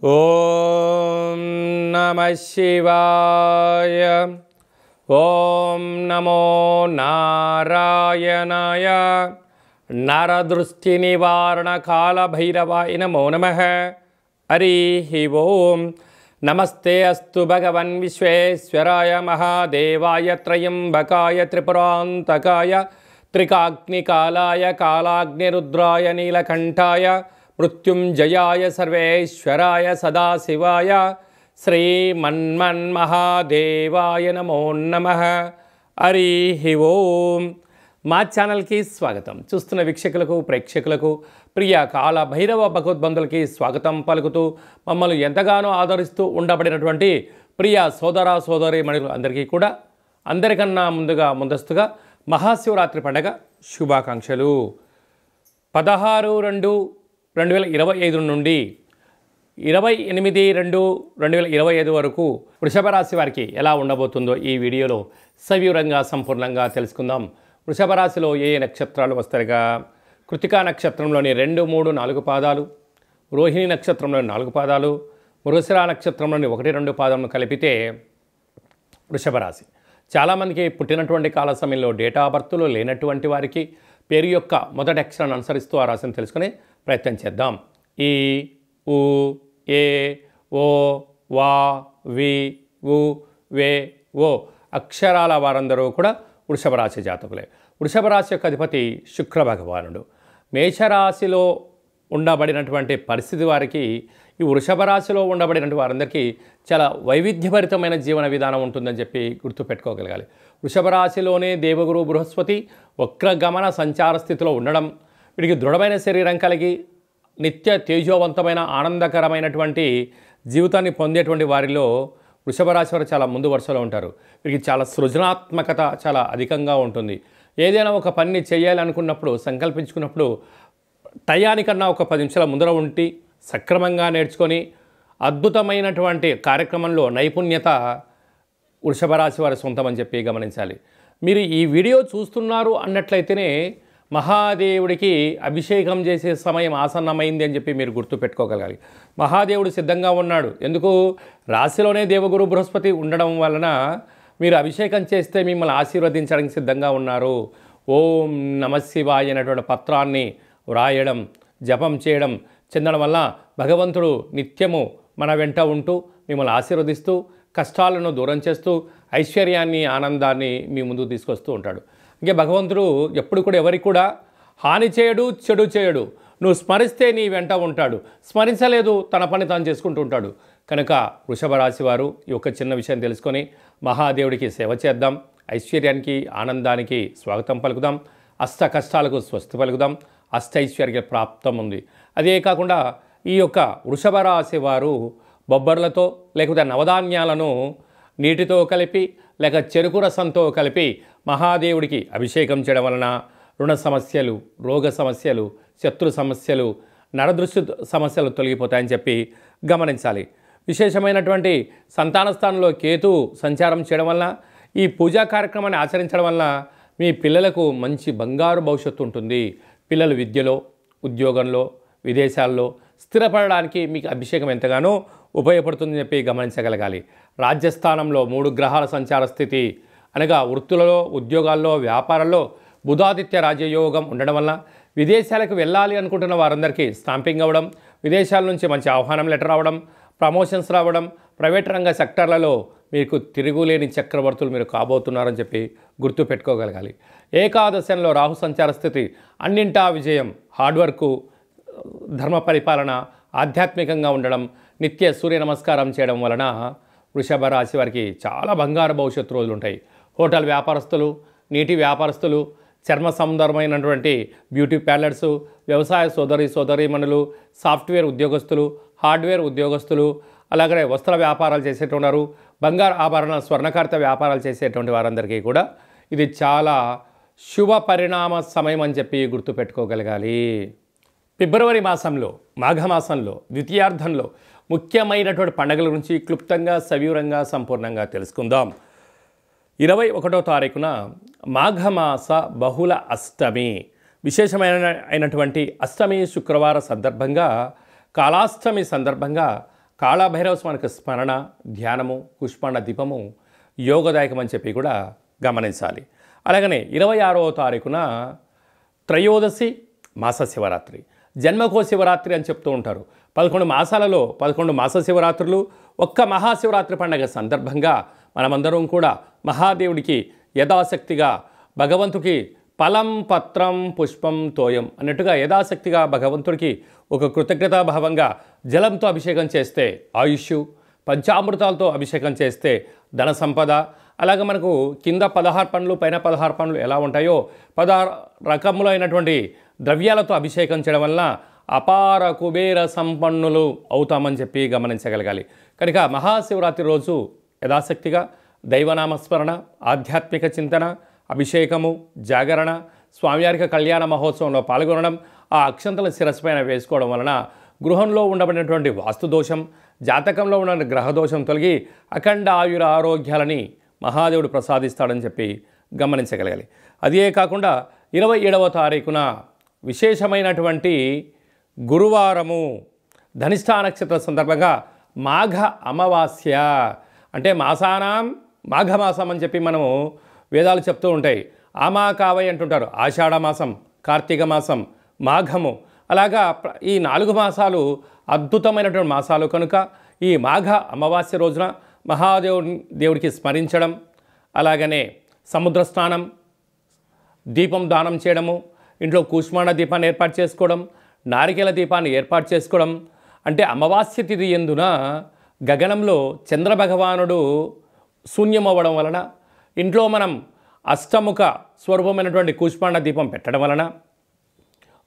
ఓం నమః శివాయ. ఓం నమో నారాయణాయ. నరదృష్టి నివారణ కాల భైరవాయ నమో నమః. హరి ఓం. నమస్తే అస్తు భగవన్ విశ్వేశ్వరాయ మహాదేవాయ త్రయంబకాయ త్రిపురాంతకాయ త్రికాగ్నికాలాయ కాలాగ్నిరుద్రాయ నీలకంఠాయ మృత్యుంజయాయ సర్వేశ్వరాయ సదాశివాయ శ్రీమన్మన్మహాదేవాయ నమో నమః. హరి ఓం. మా ఛానల్కి స్వాగతం. చూస్తున్న వీక్షకులకు ప్రేక్షకులకు ప్రియ కాల భైరవ భగవద్బంధులకి స్వాగతం పలుకుతూ మమ్మల్ని ఎంతగానో ఆదరిస్తూ ఉండబడినటువంటి ప్రియ సోదర సోదరి మణులు అందరికీ కూడా అందరికన్నా ముందస్తుగా మహాశివరాత్రి పండగ శుభాకాంక్షలు. 16/2/2025 నుండి 28/2/2025 వరకు వృషభ రాశి వారికి ఎలా ఉండబోతుందో ఈ వీడియోలో సవివరంగా సంపూర్ణంగా తెలుసుకుందాం. వృషభ రాశిలో ఏ నక్షత్రాలు వస్తాయిగా? కృతికా నక్షత్రంలోని 2, 3, 4 పాదాలు, రోహిణి నక్షత్రంలోని 4 పాదాలు, మృగశిర నక్షత్రంలోని 1, 2 పాదాలను కలిపితే వృషభ రాశి. చాలామందికి పుట్టినటువంటి కాల సమయంలో డేటా ఆఫ్ బర్త్లో లేనటువంటి వారికి పేరు యొక్క మొదటి అక్షరాన్ని అనుసరిస్తూ ఆ రాశిని తెలుసుకునే ప్రయత్నం చేద్దాం. ఈ, ఉ, ఏ, ఓ, వా, వి, ఉ, వే, ఓ అక్షరాల వారందరూ కూడా వృషభ రాశి జాతకులే. వృషభ రాశి యొక్క అధిపతి శుక్ర భగవానుడు. మేషరాశిలో ఉండబడినటువంటి పరిస్థితి వారికి ఈ వృషభ రాశిలో ఉండబడినటువంటి వారందరికీ చాలా వైవిధ్యభరితమైన జీవన విధానం ఉంటుందని చెప్పి గుర్తుపెట్టుకోగలగాలి. వృషభ రాశిలోనే దేవగురు బృహస్పతి వక్రగమన సంచార స్థితిలో ఉండడం, వీడికి దృఢమైన శరీరం కలిగి నిత్య తేజోవంతమైన ఆనందకరమైనటువంటి జీవితాన్ని పొందేటువంటి వారిలో వృషభ రాశి వారు చాలా ముందు వరుసలో ఉంటారు. వీరికి చాలా సృజనాత్మకత చాలా అధికంగా ఉంటుంది. ఏదైనా ఒక పనిని చేయాలనుకున్నప్పుడు సంకల్పించుకున్నప్పుడు టయానికన్నా ఒక 10 నిమిషాల ముందర ఉండి సక్రమంగా నేర్చుకొని అద్భుతమైనటువంటి కార్యక్రమంలో నైపుణ్యత వృషభ రాశి వారి సొంతమని చెప్పి గమనించాలి. మీరు ఈ వీడియో చూస్తున్నారు అన్నట్లయితేనే మహాదేవుడికి అభిషేకం చేసే సమయం ఆసన్నమైంది అని చెప్పి మీరు గుర్తుపెట్టుకోగలగాలి. మహాదేవుడు సిద్ధంగా ఉన్నాడు. ఎందుకు? రాశిలోనే దేవగురు బృహస్పతి ఉండడం వలన మీరు అభిషేకం చేస్తే మిమ్మల్ని ఆశీర్వదించడానికి సిద్ధంగా ఉన్నారు. ఓం నమశివాయ అనేటువంటి పత్రాన్ని వ్రాయడం, జపం చేయడం, చెందడం వల్ల భగవంతుడు నిత్యము మన వెంట ఉంటూ మిమ్మల్ని ఆశీర్వదిస్తూ కష్టాలను దూరం చేస్తూ ఐశ్వర్యాన్ని ఆనందాన్ని మీ ముందుకు తీసుకొస్తూ ఉంటాడు. ఇంకే భగవంతుడు ఎప్పుడు కూడా ఎవరికి కూడా హాని చేయడు, చెడు చేయడు. నువ్వు స్మరిస్తే నీ వెంట ఉంటాడు, స్మరించలేదు తన పని తాను చేసుకుంటూ ఉంటాడు. కనుక వృషభ రాశి వారు ఈ యొక్క చిన్న విషయం తెలుసుకొని మహాదేవుడికి సేవ చేద్దాం, ఐశ్వర్యానికి ఆనందానికి స్వాగతం పలుకుదాం, అష్ట కష్టాలకు స్వస్తి పలుకుదాం, అష్టైశ్వర్య ప్రాప్తం ఉంది. అదే కాకుండా ఈ యొక్క వృషభ రాశి వారు బొబ్బర్లతో లేకపోతే నవధాన్యాలను నీటితో కలిపి లేక చెరుకు రసంతో కలిపి మహాదేవుడికి అభిషేకం చేయడం వలన రుణ సమస్యలు, రోగ సమస్యలు, శత్రు సమస్యలు, నరదృష్టి సమస్యలు తొలగిపోతాయని చెప్పి గమనించాలి. విశేషమైనటువంటి సంతాన స్థానంలో కేతు సంచారం చేయడం వలన ఈ పూజా కార్యక్రమాన్ని ఆచరించడం వలన మీ పిల్లలకు మంచి బంగారు భవిష్యత్తు ఉంటుంది. పిల్లలు విద్యలో, ఉద్యోగంలో, విదేశాల్లో స్థిరపడడానికి మీకు అభిషేకం ఎంతగానో ఉపయోగపడుతుందని చెప్పి గమనించగలగాలి. రాజ్యస్థానంలో 3 గ్రహాల సంచార స్థితి అనగా వృత్తులలో, ఉద్యోగాల్లో, వ్యాపారాల్లో బుధాదిత్య రాజయోగం ఉండడం వల్ల విదేశాలకు వెళ్ళాలి అనుకుంటున్న వారందరికీ స్టాంపింగ్ అవ్వడం, విదేశాల నుంచి మంచి ఆహ్వానం లెటర్ రావడం, ప్రమోషన్స్ రావడం, ప్రైవేట్ రంగ సెక్టర్లలో మీకు తిరుగులేని చక్రవర్తులు మీరు కాబోతున్నారని చెప్పి గుర్తుపెట్టుకోగలగాలి. ఏకాదశంలో రాహు సంచార స్థితి అన్నింటా విజయం, హార్డ్వర్కు, ధర్మ పరిపాలన, ఆధ్యాత్మికంగా ఉండడం, నిత్య సూర్య నమస్కారం చేయడం వలన వృషభ రాశి వారికి చాలా బంగారు భవిష్యత్తు రోజులు ఉంటాయి. హోటల్ వ్యాపారస్తులు, నీటి వ్యాపారస్తులు, చర్మ సందర్భమైనటువంటి బ్యూటీ పార్లర్సు, వ్యవసాయ సోదరీమణులు, సాఫ్ట్వేర్ ఉద్యోగస్తులు, హార్డ్వేర్ ఉద్యోగస్తులు, అలాగే వస్త్ర వ్యాపారాలు చేసేటన్నారు, బంగారు ఆభరణ స్వర్ణకారిత వ్యాపారాలు చేసేటువంటి వారందరికీ కూడా ఇది చాలా శుభ పరిణామ సమయం అని చెప్పి గుర్తుపెట్టుకోగలగాలి. ఫిబ్రవరి మాసంలో, మాఘమాసంలో, ద్వితీయార్థంలో ముఖ్యమైనటువంటి పండుగల గురించి క్లుప్తంగా సవివరంగా సంపూర్ణంగా తెలుసుకుందాం. 21వ తారీఖున మాఘమాస బహుళ అష్టమి విశేషమైనటువంటి అష్టమి శుక్రవార సందర్భంగా కాళాష్టమి సందర్భంగా కాళభైరవ స్వామికి స్మరణ, ధ్యానము, పుష్పాండ దీపము యోగదాయకం అని చెప్పి కూడా గమనించాలి. అలాగనే 26వ తారీఖున త్రయోదశి మాస శివరాత్రి, జన్మకో శివరాత్రి అని చెప్తూ ఉంటారు. 11 మాసాలలో 11 మాస శివరాత్రులు, ఒక్క మహాశివరాత్రి పండుగ సందర్భంగా మనమందరం కూడా మహాదేవుడికి యథాశక్తిగా భగవంతుడికి ఫలం, పత్రం, పుష్పం, తోయం అన్నట్టుగా యథాశక్తిగా భగవంతుడికి ఒక కృతజ్ఞతాభావంగా జలంతో అభిషేకం చేస్తే ఆయుష్, పంచామృతాలతో అభిషేకం చేస్తే ధన సంపద, అలాగే మనకు కింద 16 పండ్లు పైన 16 పండ్లు ఎలా ఉంటాయో 16 రకములైనటువంటి ద్రవ్యాలతో అభిషేకం చేయడం వలన అపార కుబేర సంపన్నులు అవుతామని చెప్పి గమనించగలగాలి. కనుక మహాశివరాత్రి రోజు యథాశక్తిగా దైవనామస్మరణ, ఆధ్యాత్మిక చింతన, అభిషేకము, జాగరణ, స్వామివారికి కళ్యాణ మహోత్సవంలో పాల్గొనడం, ఆ అక్షంతల శిరస్సుపైన వేసుకోవడం వలన గృహంలో ఉండబడినటువంటి వాస్తుదోషం, జాతకంలో ఉన్న గ్రహదోషం తొలగి అఖండ ఆయుర ఆరోగ్యాలని మహాదేవుడు ప్రసాదిస్తాడని చెప్పి గమనించగలగాలి. అదే కాకుండా 27వ తారీఖున విశేషమైనటువంటి గురువారము ధనిష్ఠా నక్షత్ర సందర్భంగా మాఘ అమావాస్య, అంటే మాసానాం మాఘమాసం అని చెప్పి మనము వేదాలు చెప్తూ ఉంటాయి. ఆమాకావై అంటుంటారు. ఆషాఢ మాసం, కార్తీక మాసం, మాఘము, అలాగా ఈ 4 మాసాలు అద్భుతమైనటువంటి మాసాలు కనుక ఈ మాఘ అమావాస్య రోజున దేవుడికి స్మరించడం, అలాగనే సముద్ర స్నానం, దీపం దానం చేయడము, ఇంట్లో కూష్మాండ దీపాన్ని ఏర్పాటు చేసుకోవడం, నారికేల దీపాన్ని ఏర్పాటు చేసుకోవడం, అంటే అమావాస్య తిథి యందున గగనంలో చంద్రభగవానుడు శూన్యమవ్వడం వలన ఇంట్లో మనం అష్టముఖ స్వరూపమైనటువంటి కూష్మాండ దీపం పెట్టడం వలన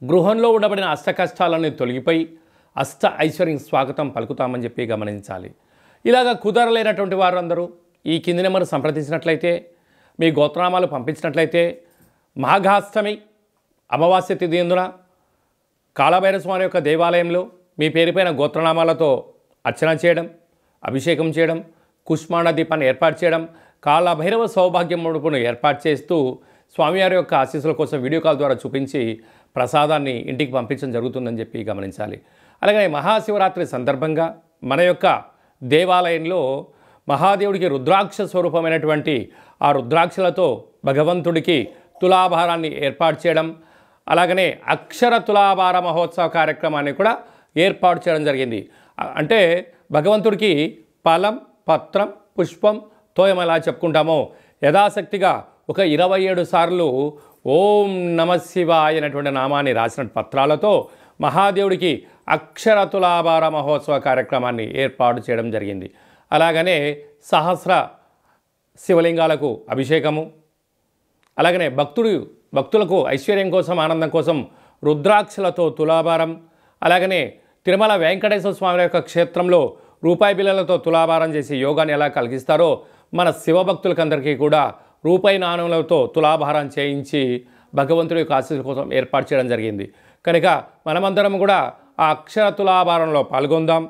గృహంలో ఉండబడిన అష్ట కష్టాలన్నీ తొలగిపోయి అష్ట ఐశ్వర్యం స్వాగతం పలుకుతామని చెప్పి గమనించాలి. ఇలాగ కుదరలేనటువంటి వారందరూ ఈ కింది నెంబర్ సంప్రదించినట్లయితే, మీ గోత్రనామాలు పంపించినట్లయితే మాఘాష్టమి అమావాస్య తిథి యందున కాళభైరవ స్వామి యొక్క దేవాలయంలో మీ పేరుపైన గోత్రనామాలతో అర్చన చేయడం, అభిషేకం చేయడం, కుష్మాండ దీపాన్ని ఏర్పాటు చేయడం, కాళభైరవ సౌభాగ్యం ముడుపును ఏర్పాటు చేస్తూ స్వామివారి యొక్క ఆశీస్సుల కోసం వీడియో కాల్ ద్వారా చూపించి ప్రసాదాన్ని ఇంటికి పంపించడం జరుగుతుందని చెప్పి గమనించాలి. అలాగే మహాశివరాత్రి సందర్భంగా మన యొక్క దేవాలయంలో మహాదేవుడికి రుద్రాక్ష స్వరూపమైనటువంటి ఆ రుద్రాక్షలతో భగవంతుడికి తులాభారాన్ని ఏర్పాటు చేయడం, అలాగనే అక్షర తులాభార మహోత్సవ కార్యక్రమాన్ని కూడా ఏర్పాటు చేయడం జరిగింది. అంటే భగవంతుడికి ఫలం, పత్రం, పుష్పం, తోయం ఎలా చెప్పుకుంటామో యథాశక్తిగా ఒక 27 సార్లు ఓం నమ శివాయ అనేటువంటి నామాన్ని రాసిన పత్రాలతో మహాదేవుడికి అక్షర తులాభార మహోత్సవ కార్యక్రమాన్ని ఏర్పాటు చేయడం జరిగింది. అలాగనే సహస్ర శివలింగాలకు అభిషేకము, అలాగనే భక్తులకు ఐశ్వర్యం కోసం, ఆనందం కోసం రుద్రాక్షలతో తులాభారం, అలాగనే తిరుమల వెంకటేశ్వర స్వామి యొక్క క్షేత్రంలో రూపాయి బిళ్ళలతో తులాభారం చేసి యోగాన్ని ఎలా కలిగిస్తారో మన శివభక్తులకందరికీ కూడా రూపాయి నాణ్యాలతో తులాభారం చేయించి భగవంతుడి యొక్క ఆశీస్సుల కోసం ఏర్పాటు చేయడం జరిగింది. కనుక మనమందరం కూడా ఆ అక్షర తులాభారంలో పాల్గొందాం.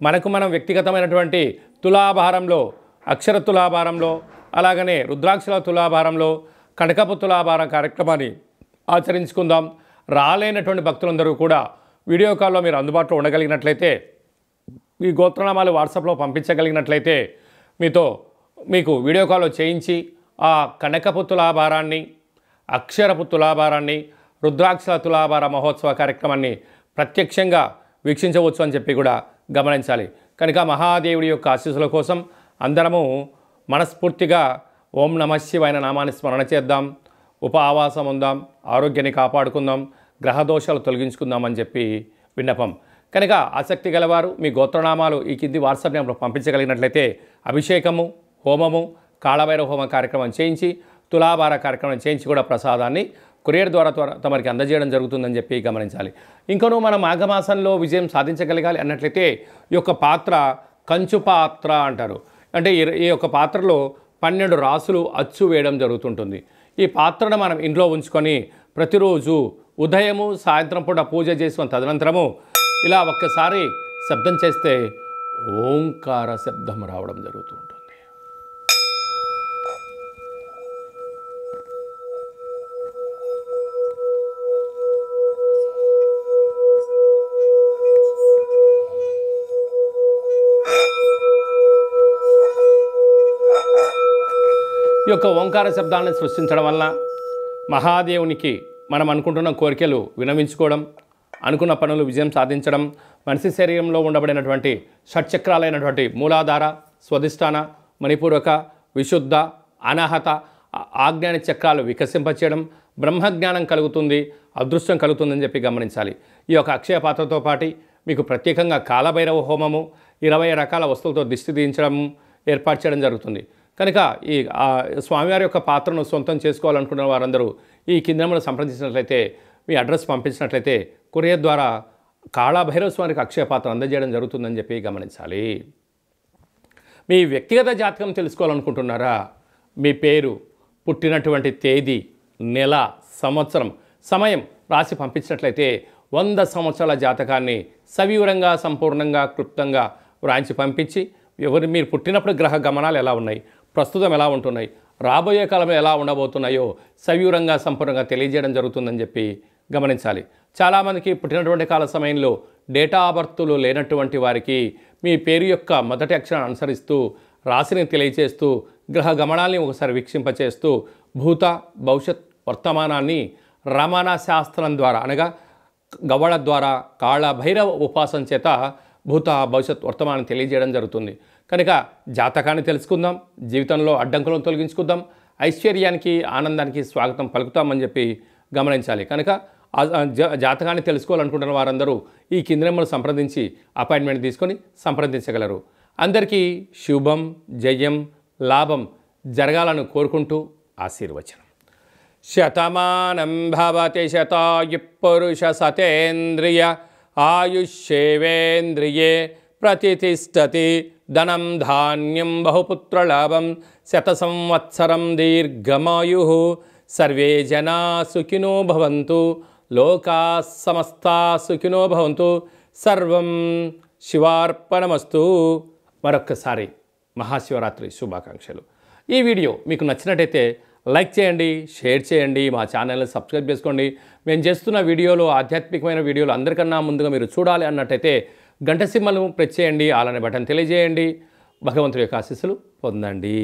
మనకు మనం వ్యక్తిగతమైనటువంటి తులాభారంలో, అక్షర తులాభారంలో, అలాగనే రుద్రాక్షల తులాభారంలో కనకపు తులాభారం కార్యక్రమాన్ని ఆచరించుకుందాం. రాలేనటువంటి భక్తులందరూ కూడా వీడియో కాల్లో మీరు అందుబాటులో ఉండగలిగినట్లయితే, మీ గోత్రనామాలు వాట్సాప్లో పంపించగలిగినట్లయితే మీకు వీడియో కాల్లో చేయించి ఆ కనకపు తులాభారాన్ని, అక్షరపు తులాభారాన్ని, రుద్రాక్షల తులాభార మహోత్సవ కార్యక్రమాన్ని ప్రత్యక్షంగా వీక్షించవచ్చు అని చెప్పి కూడా గమనించాలి. కనుక మహాదేవుడి యొక్క ఆశీస్సుల కోసం అందరము మనస్ఫూర్తిగా ఓం నమ శివాయ నామాన్ని స్మరణ చేద్దాం, ఆవాసం ఉందాం, ఆరోగ్యాన్ని కాపాడుకుందాం, గ్రహదోషాలు తొలగించుకుందామని చెప్పి విన్నపం. కనుక ఆసక్తి గలవారు మీ గోత్రనామాలు ఈ కింది వాట్సాప్ నెంబర్లో పంపించగలిగినట్లయితే అభిషేకము, హోమము, కాళభైరవ హోమ కార్యక్రమం చేయించి, తులాభార కార్యక్రమం చేయించి కూడా ప్రసాదాన్ని కొరియర్ ద్వారా తమరికి అందజేయడం జరుగుతుందని చెప్పి గమనించాలి. ఇంకనూ మనం మాఘమాసంలో విజయం సాధించగలగాలి అన్నట్లయితే ఈ యొక్క పాత్ర కంచు పాత్ర అంటారు. అంటే ఈ యొక్క పాత్రలో 12 రాసులు అచ్చు వేయడం జరుగుతుంటుంది. ఈ పాత్రను మనం ఇంట్లో ఉంచుకొని ప్రతిరోజు ఉదయము, సాయంత్రం పూట పూజ చేసుకున్న తదనంతరము ఇలా ఒక్కసారి శబ్దం చేస్తే ఓంకార శబ్దం రావడం జరుగుతుంది. ఈ యొక్క ఓంకార శబ్దాలను సృష్టించడం వలన మహాదేవునికి మనం అనుకుంటున్న కోరికలు వినవించుకోవడం, అనుకున్న పనులు విజయం సాధించడం, మనిషి శరీరంలో ఉండబడినటువంటి షట్చక్రాలైనటువంటి మూలాధార, స్వధిష్టాన, మణిపూరక, విశుద్ధ, అనాహత, ఆజ్ఞాన చక్రాలు వికసింపచేయడం, బ్రహ్మజ్ఞానం కలుగుతుంది, అదృష్టం కలుగుతుందని చెప్పి గమనించాలి. ఈ యొక్క అక్షయ పాత్రతో పాటు మీకు ప్రత్యేకంగా కాలభైరవ హోమము, 20 రకాల వస్తువులతో దిష్టి తీయించడం ఏర్పాటు చేయడం జరుగుతుంది. కనుక ఈ స్వామివారి యొక్క పాత్రను సొంతం చేసుకోవాలనుకున్న వారందరూ ఈ కింద నెంబర్ను సంప్రదించినట్లయితే, మీ అడ్రస్ పంపించినట్లయితే కొరియర్ ద్వారా కాళభైరవ స్వామికి అక్షయ పాత్ర అందజేయడం జరుగుతుందని చెప్పి గమనించాలి. మీ వ్యక్తిగత జాతకం తెలుసుకోవాలనుకుంటున్నారా? మీ పేరు, పుట్టినటువంటి తేదీ, నెల, సంవత్సరం, సమయం రాసి పంపించినట్లయితే 100 సంవత్సరాల జాతకాన్ని సవివరంగా, సంపూర్ణంగా, క్లుప్తంగా వ్రాయించి పంపించి మీరు పుట్టినప్పుడు గ్రహ గమనాలు ఎలా ఉన్నాయి, ప్రస్తుతం ఎలా ఉంటున్నాయి, రాబోయే కాలంలో ఎలా ఉండబోతున్నాయో సవివరంగా, సంపూర్ణంగా తెలియజేయడం జరుగుతుందని చెప్పి గమనించాలి. చాలామందికి పుట్టినటువంటి కాల సమయంలో డేటా ఆఫ్ బర్త్లు లేనటువంటి వారికి మీ పేరు యొక్క మొదటి అక్షరాన్ని అనుసరిస్తూ రాశిని తెలియచేస్తూ గ్రహ గమనాల్ని ఒకసారి వీక్షింపచేస్తూ భూత, భవిష్యత్, వర్తమానాన్ని రమణ శాస్త్రం ద్వారా అనగా గవ్వళ ద్వారా కాళభైరవ ఉపాసన చేత భూత, భవిష్యత్, వర్తమానం తెలియజేయడం జరుగుతుంది. కనుక జాతకాన్ని తెలుసుకుందాం, జీవితంలో అడ్డంకులను తొలగించుకుందాం, ఐశ్వర్యానికి, ఆనందానికి స్వాగతం పలుకుతామని చెప్పి గమనించాలి. కనుక జాతకాన్ని తెలుసుకోవాలనుకుంటున్న వారందరూ ఈ కింది నెంబర్ను సంప్రదించి అపాయింట్మెంట్ తీసుకొని సంప్రదించగలరు. అందరికీ శుభం, జయం, లాభం జరగాలని కోరుకుంటూ ఆశీర్వచనం. శతమానం భవతి శతాయు పురుష సతేంద్రియ ఆయుష్యేవేంద్రియే ప్రతిష్టతి ధనం ధాన్యం బహుపుత్రలాభం శత సంవత్సరం దీర్ఘమాయు సర్వే జనా సుఖినో భవంతు లోకా సమస్తా సుఖినో భవంతు సర్వం శివార్పణమస్తు. మరొక్కసారి మహాశివరాత్రి శుభాకాంక్షలు. ఈ వీడియో మీకు నచ్చినట్టయితే లైక్ చేయండి, షేర్ చేయండి, మా ఛానల్ని సబ్స్క్రైబ్ చేసుకోండి. మేము చేస్తున్న వీడియోలు, ఆధ్యాత్మికమైన వీడియోలు అందరికన్నా ముందుగా మీరు చూడాలి అన్నట్టయితే గంట సింబల్ను ప్రెస్ చేయండి, అలానే బటన్ తెలియజేయండి. భగవంతుడి యొక్క ఆశీస్సులు పొందండి.